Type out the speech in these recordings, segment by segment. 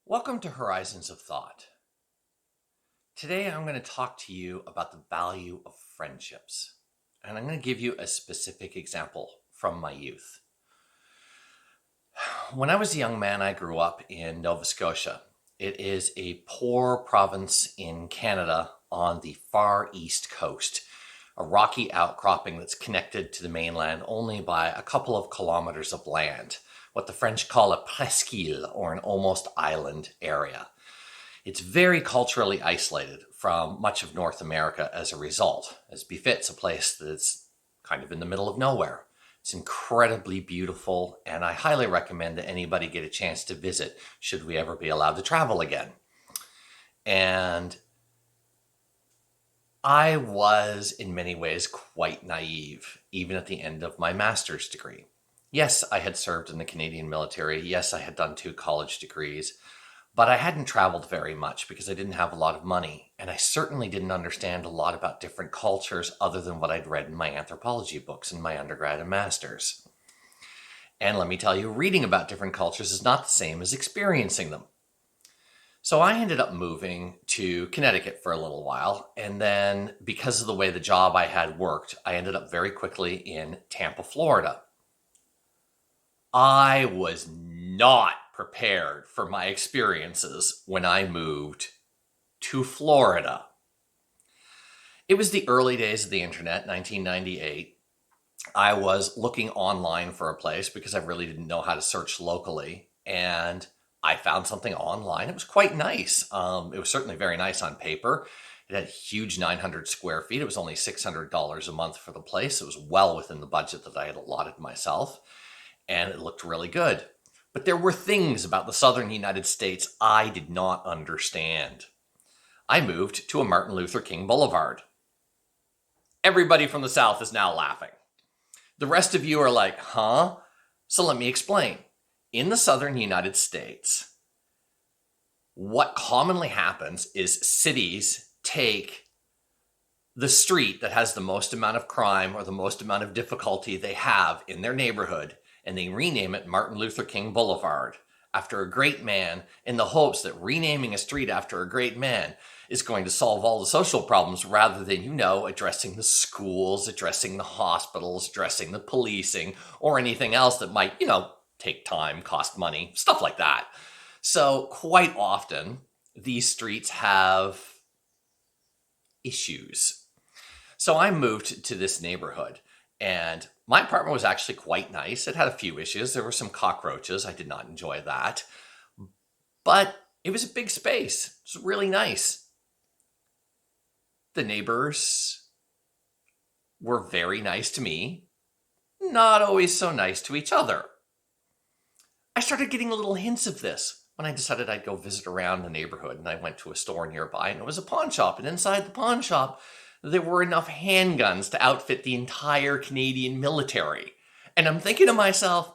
Welcome to Horizons of Thought. Today I'm going to talk to you about the value of friendships. And I'm going to give you a specific example from my youth. When I was a young man, I grew up in Nova Scotia. It is a poor province in Canada on the far east coast, a rocky outcropping that's connected to the mainland only by a couple of kilometers of land, what the French call a presqu'île, or an almost island area. It's very culturally isolated from much of North America as a result, as befits a place that's kind of in the middle of nowhere. It's incredibly beautiful, and I highly recommend that anybody get a chance to visit should we ever be allowed to travel again. And I was, in many ways, quite naive, even at the end of my master's degree. Yes, I had served in the Canadian military. Yes, I had done 2 college degrees, but I hadn't traveled very much because I didn't have a lot of money, and I certainly didn't understand a lot about different cultures other than what I'd read in my anthropology books in my undergrad and master's. And let me tell you, reading about different cultures is not the same as experiencing them. So I ended up moving to Connecticut for a little while, and then because of the way the job I had worked, I ended up very quickly in Tampa, Florida. I was not prepared for my experiences when I moved to Florida. It was the early days of the internet, 1998. I was looking online for a place because I really didn't know how to search locally, and I found something online. It was quite nice. It was certainly very nice on paper. It had huge 900 square feet. It was only $600 a month for the place. It was well within the budget that I had allotted myself, and it looked really good. But there were things about the southern United States I did not understand. I moved to a Martin Luther King Boulevard. Everybody from the South is now laughing. The rest of you are like, huh? So let me explain. In the southern United States, what commonly happens is cities take the street that has the most amount of crime or the most amount of difficulty they have in their neighborhood, and they rename it Martin Luther King Boulevard after a great man, in the hopes that renaming a street after a great man is going to solve all the social problems rather than, addressing the schools, addressing the hospitals, addressing the policing, or anything else that might, take time, cost money, stuff like that. So quite often, these streets have issues. So I moved to this neighborhood, and my apartment was actually quite nice. It had a few issues. There were some cockroaches. I did not enjoy that. But it was a big space. It was really nice. The neighbors were very nice to me, not always so nice to each other. I started getting little hints of this when I decided I'd go visit around the neighborhood, and I went to a store nearby, and it was a pawn shop, and inside the pawn shop, there were enough handguns to outfit the entire Canadian military. And I'm thinking to myself,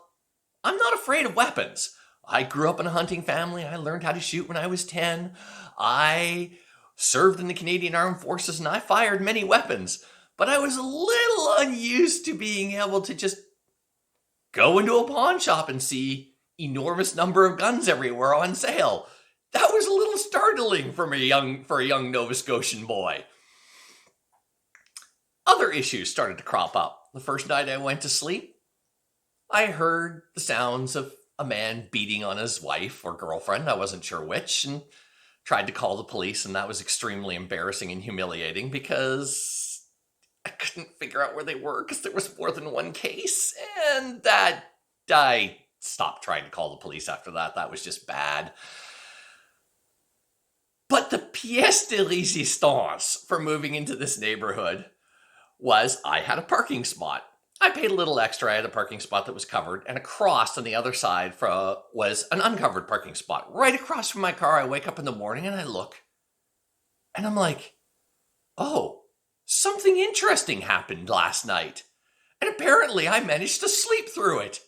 I'm not afraid of weapons. I grew up in a hunting family. I learned how to shoot when I was 10. I served in the Canadian Armed Forces, and I fired many weapons. But I was a little unused to being able to just go into a pawn shop and see enormous number of guns everywhere on sale. That was a little startling for a young Nova Scotian boy. Other issues started to crop up. The first night I went to sleep, I heard the sounds of a man beating on his wife or girlfriend, I wasn't sure which, and tried to call the police, and that was extremely embarrassing and humiliating because I couldn't figure out where they were because there was more than one case, and I stopped trying to call the police after that. That was just bad. But the pièce de résistance for moving into this neighborhood was I had a parking spot. I paid a little extra. I had a parking spot that was covered, and across on the other side was an uncovered parking spot. Right across from my car, I wake up in the morning and I look, and I'm like, oh, something interesting happened last night. And apparently I managed to sleep through it.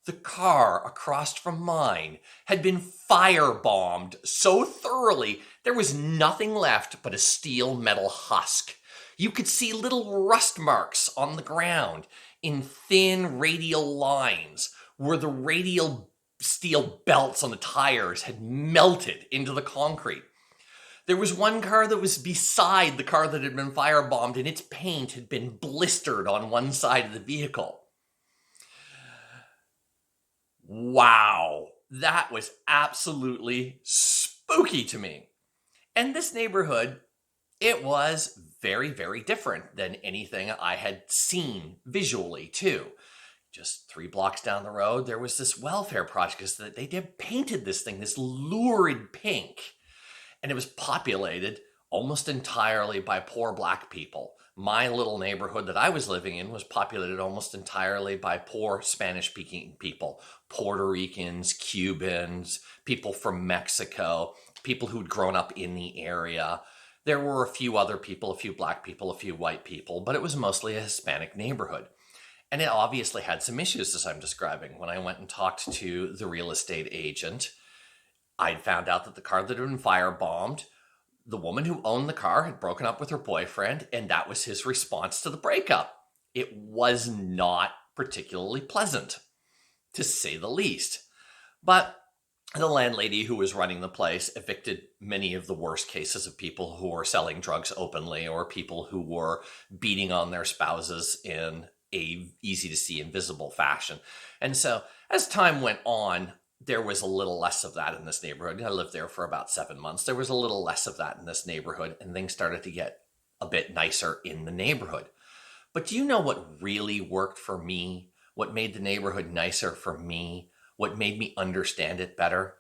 The car across from mine had been firebombed so thoroughly there was nothing left but a steel metal husk. You could see little rust marks on the ground in thin radial lines where the radial steel belts on the tires had melted into the concrete. There was one car that was beside the car that had been firebombed, and its paint had been blistered on one side of the vehicle. Wow, that was absolutely spooky to me. And this neighborhood, it was very, very different than anything I had seen visually, too. Just 3 blocks down the road, there was this welfare project that they did painted this thing, this lurid pink. And it was populated almost entirely by poor black people. My little neighborhood that I was living in was populated almost entirely by poor Spanish-speaking people, Puerto Ricans, Cubans, people from Mexico, people who'd grown up in the area. There were a few other people, a few black people, a few white people, but it was mostly a Hispanic neighborhood. And it obviously had some issues, as I'm describing. When I went and talked to the real estate agent, I'd found out that the car that had been firebombed, the woman who owned the car had broken up with her boyfriend, and that was his response to the breakup. It was not particularly pleasant, to say the least. But the landlady who was running the place evicted many of the worst cases of people who were selling drugs openly or people who were beating on their spouses in a easy to see and visible fashion. And so as time went on, there was a little less of that in this neighborhood. I lived there for about 7 months. There was a little less of that in this neighborhood, and things started to get a bit nicer in the neighborhood. But do you know what really worked for me? What made the neighborhood nicer for me? What made me understand it better?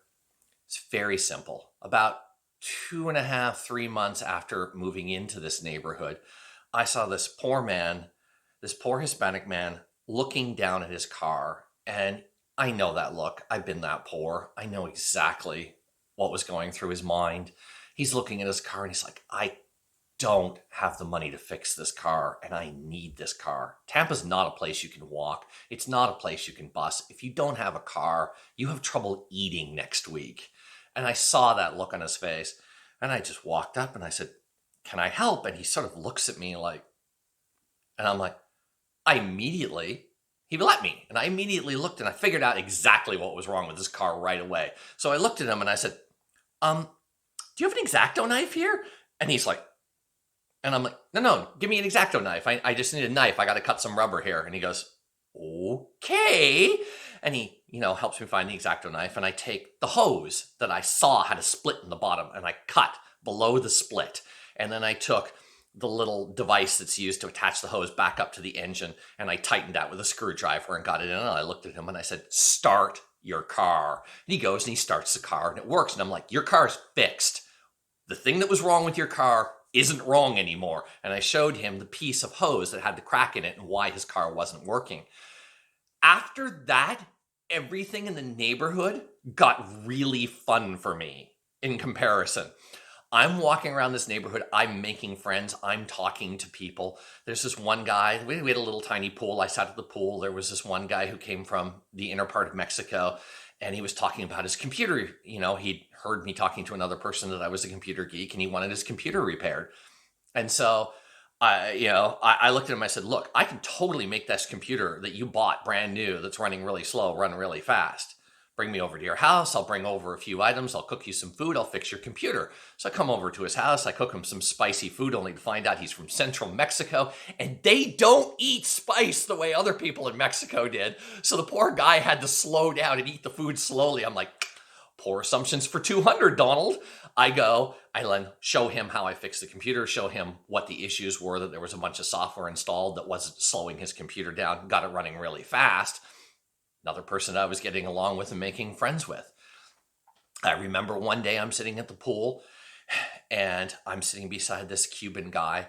It's very simple. About 2.5, 3 months after moving into this neighborhood, I saw this poor man, this poor Hispanic man, looking down at his car. And I know that look. I've been that poor. I know exactly what was going through his mind. He's looking at his car and he's like, I don't have the money to fix this car and I need this car. Tampa's not a place you can walk. It's not a place you can bus. If you don't have a car, you have trouble eating next week. And I saw that look on his face and I just walked up and I said, can I help? And he sort of looks at me like, and I'm like, he let me. And I immediately looked and I figured out exactly what was wrong with this car right away. So I looked at him and I said, do you have an X-Acto knife here? And he's like, and I'm like, no, give me an X-Acto knife. I just need a knife. I got to cut some rubber here. And he goes, okay. And he, helps me find the X-Acto knife. And I take the hose that I saw had a split in the bottom and I cut below the split. And then I took the little device that's used to attach the hose back up to the engine, and I tightened that with a screwdriver and got it in. And I looked at him and I said, start your car. And he goes and he starts the car and it works. And I'm like, your car's fixed. The thing that was wrong with your car isn't wrong anymore. And I showed him the piece of hose that had the crack in it and why his car wasn't working. After that, everything in the neighborhood got really fun for me in comparison. I'm walking around this neighborhood. I'm making friends. I'm talking to people. There's this one guy. We had a little tiny pool. I sat at the pool. There was this one guy who came from the inner part of Mexico, and he was talking about his computer. He'd heard me talking to another person that I was a computer geek, and he wanted his computer repaired. And so, I looked at him. I said, look, I can totally make this computer that you bought brand new that's running really slow run really fast. Bring me over to your house. I'll bring over a few items. I'll cook you some food. I'll fix your computer. So I come over to his house. I cook him some spicy food only to find out he's from central Mexico. And they don't eat spice the way other people in Mexico did. So the poor guy had to slow down and eat the food slowly. I'm like, poor assumptions for 200, Donald. I then show him how I fixed the computer, show him what the issues were, that there was a bunch of software installed that wasn't slowing his computer down, got it running really fast. Another person I was getting along with and making friends with. I remember one day I'm sitting at the pool and I'm sitting beside this Cuban guy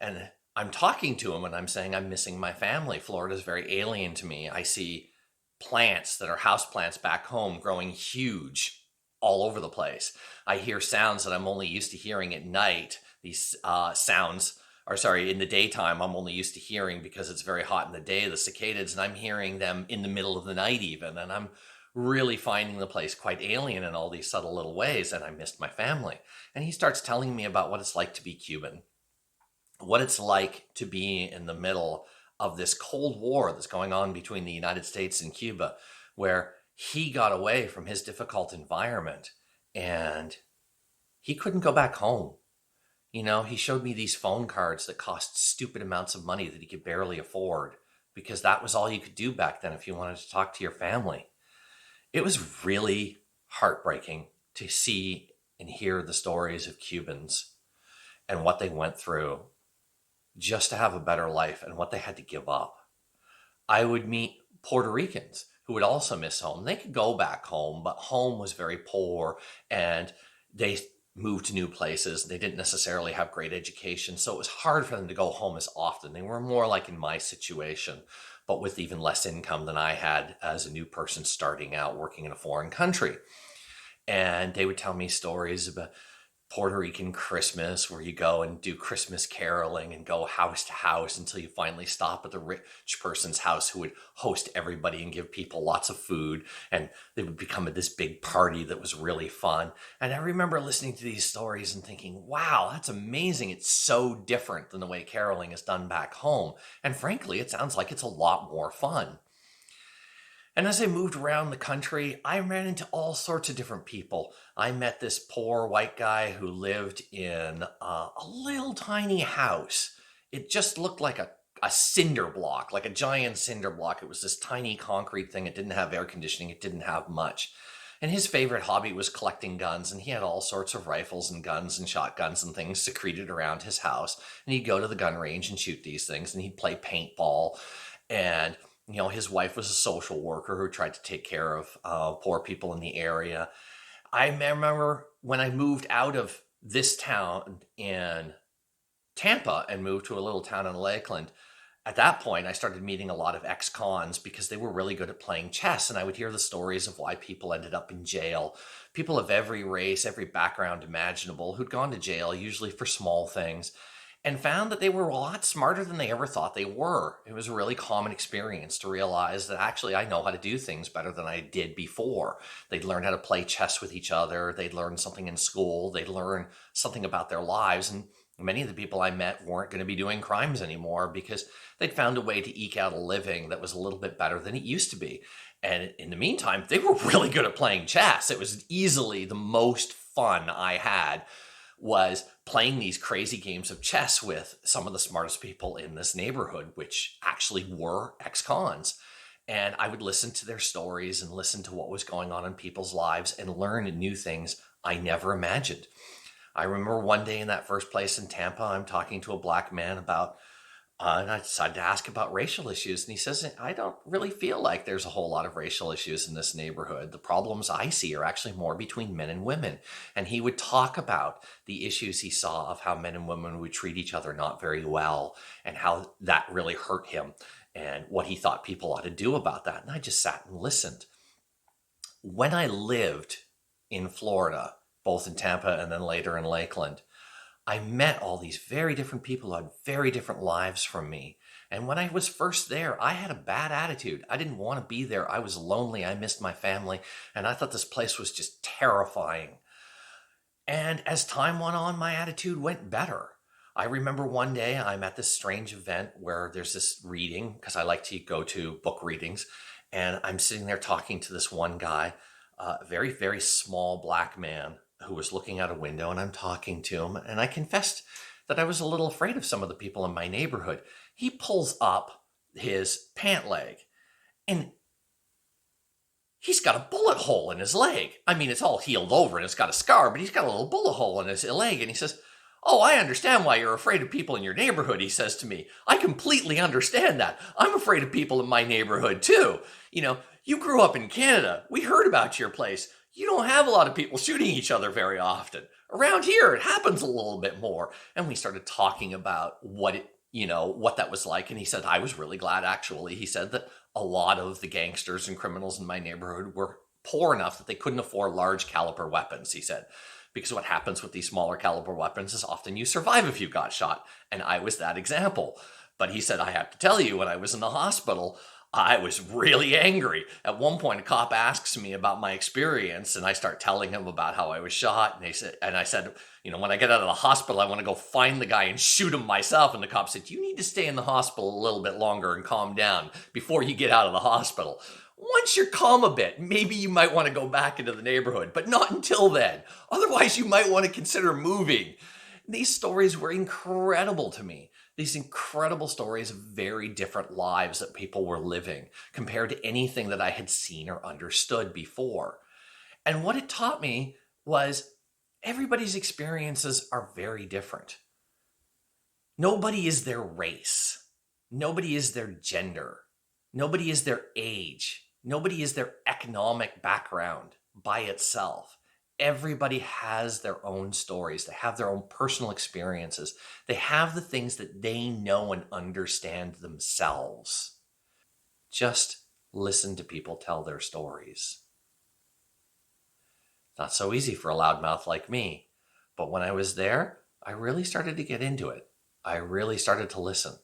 and I'm talking to him and I'm saying, I'm missing my family. Florida's very alien to me. I see plants that are house plants back home growing huge all over the place. I hear sounds that I'm only used to hearing at night. These in the daytime, I'm only used to hearing because it's very hot in the day, the cicadas, and I'm hearing them in the middle of the night even. And I'm really finding the place quite alien in all these subtle little ways. And I missed my family. And he starts telling me about what it's like to be Cuban, what it's like to be in the middle of this Cold War that's going on between the United States and Cuba, where he got away from his difficult environment and he couldn't go back home. He showed me these phone cards that cost stupid amounts of money that he could barely afford because that was all you could do back then if you wanted to talk to your family. It was really heartbreaking to see and hear the stories of Cubans and what they went through just to have a better life and what they had to give up. I would meet Puerto Ricans who would also miss home. They could go back home, but home was very poor and they moved to new places. They didn't necessarily have great education, so it was hard for them to go home as often. They were more like in my situation, but with even less income than I had as a new person starting out working in a foreign country. And they would tell me stories about Puerto Rican Christmas, where you go and do Christmas caroling and go house to house until you finally stop at the rich person's house who would host everybody and give people lots of food. And they would become this big party that was really fun. And I remember listening to these stories and thinking, wow, that's amazing. It's so different than the way caroling is done back home. And frankly, it sounds like it's a lot more fun. And as I moved around the country, I ran into all sorts of different people. I met this poor white guy who lived in a little tiny house. It just looked like a cinder block, like a giant cinder block. It was this tiny concrete thing. It didn't have air conditioning. It didn't have much. And his favorite hobby was collecting guns. And he had all sorts of rifles and guns and shotguns and things secreted around his house. And he'd go to the gun range and shoot these things. And he'd play paintball. And his wife was a social worker who tried to take care of poor people in the area. I remember when I moved out of this town in Tampa and moved to a little town in Lakeland. At that point, I started meeting a lot of ex-cons because they were really good at playing chess. And I would hear the stories of why people ended up in jail. People of every race, every background imaginable who'd gone to jail, usually for small things, and found that they were a lot smarter than they ever thought they were. It was a really common experience to realize that actually I know how to do things better than I did before. They'd learn how to play chess with each other. They'd learn something in school. They'd learn something about their lives. And many of the people I met weren't going to be doing crimes anymore because they'd found a way to eke out a living that was a little bit better than it used to be. And in the meantime, they were really good at playing chess. It was easily the most fun I had, was playing these crazy games of chess with some of the smartest people in this neighborhood, which actually were ex-cons. And I would listen to their stories and listen to what was going on in people's lives and learn new things I never imagined. I remember one day in that first place in Tampa, I'm talking to a black man about, and I decided to ask about racial issues. And he says, I don't really feel like there's a whole lot of racial issues in this neighborhood. The problems I see are actually more between men and women. And he would talk about the issues he saw of how men and women would treat each other not very well and how that really hurt him and what he thought people ought to do about that. And I just sat and listened. When I lived in Florida, both in Tampa and then later in Lakeland, I met all these very different people who had very different lives from me. And when I was first there, I had a bad attitude. I didn't want to be there. I was lonely. I missed my family. And I thought this place was just terrifying. And as time went on, my attitude went better. I remember one day I'm at this strange event where there's this reading, because I like to go to book readings. And I'm sitting there talking to this one guy, a very, very small black man, who was looking out a window, and I'm talking to him. And I confessed that I was a little afraid of some of the people in my neighborhood. He pulls up his pant leg and he's got a bullet hole in his leg. I mean, it's all healed over and it's got a scar, but he's got a little bullet hole in his leg. And he says, "Oh, I understand why you're afraid of people in your neighborhood," he says to me. "I completely understand that. I'm afraid of people in my neighborhood too. You grew up in Canada. We heard about your place. You don't have a lot of people shooting each other very often. Around here, it happens a little bit more." And we started talking about what that was like. And he said, I was really glad, actually. He said that a lot of the gangsters and criminals in my neighborhood were poor enough that they couldn't afford large caliber weapons, he said. Because what happens with these smaller caliber weapons is often you survive if you got shot. And I was that example. But he said, I have to tell you, when I was in the hospital, I was really angry. At one point, a cop asks me about my experience, and I start telling him about how I was shot. And I said, when I get out of the hospital, I want to go find the guy and shoot him myself. And the cop said, you need to stay in the hospital a little bit longer and calm down before you get out of the hospital. Once you're calm a bit, maybe you might want to go back into the neighborhood, but not until then. Otherwise, you might want to consider moving. These stories were incredible to me. These incredible stories of very different lives that people were living compared to anything that I had seen or understood before. And what it taught me was everybody's experiences are very different. Nobody is their race. Nobody is their gender. Nobody is their age. Nobody is their economic background by itself. Everybody has their own stories. They have their own personal experiences. They have the things that they know and understand themselves. Just listen to people tell their stories. Not so easy for a loudmouth like me, but when I was there, I really started to get into it. I really started to listen.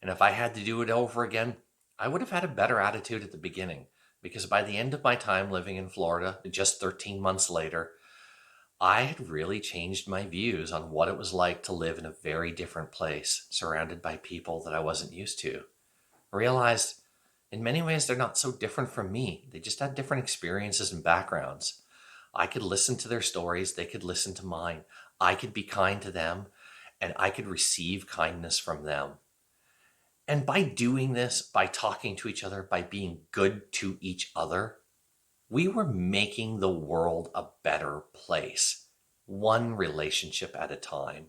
And if I had to do it over again, I would have had a better attitude at the beginning, because by the end of my time living in Florida, just 13 months later, I had really changed my views on what it was like to live in a very different place, surrounded by people that I wasn't used to. I realized in many ways they're not so different from me. They just had different experiences and backgrounds. I could listen to their stories, they could listen to mine. I could be kind to them, and I could receive kindness from them. And by doing this, by talking to each other, by being good to each other, we were making the world a better place, one relationship at a time.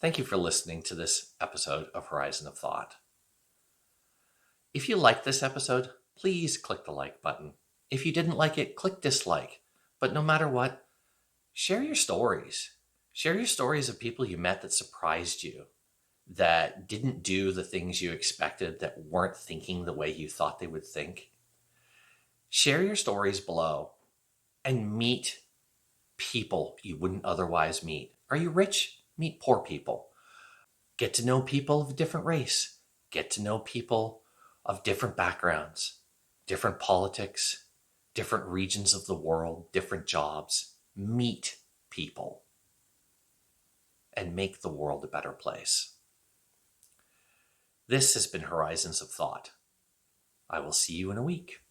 Thank you for listening to this episode of Horizon of Thought. If you liked this episode, please click the like button. If you didn't like it, click dislike. But no matter what, share your stories. Share your stories of people you met that surprised you, that didn't do the things you expected, that weren't thinking the way you thought they would think. Share your stories below and meet people you wouldn't otherwise meet. Are you rich? Meet poor people. Get to know people of a different race. Get to know people of different backgrounds, different politics, different regions of the world, different jobs. Meet people and make the world a better place. This has been Horizons of Thought. I will see you in a week.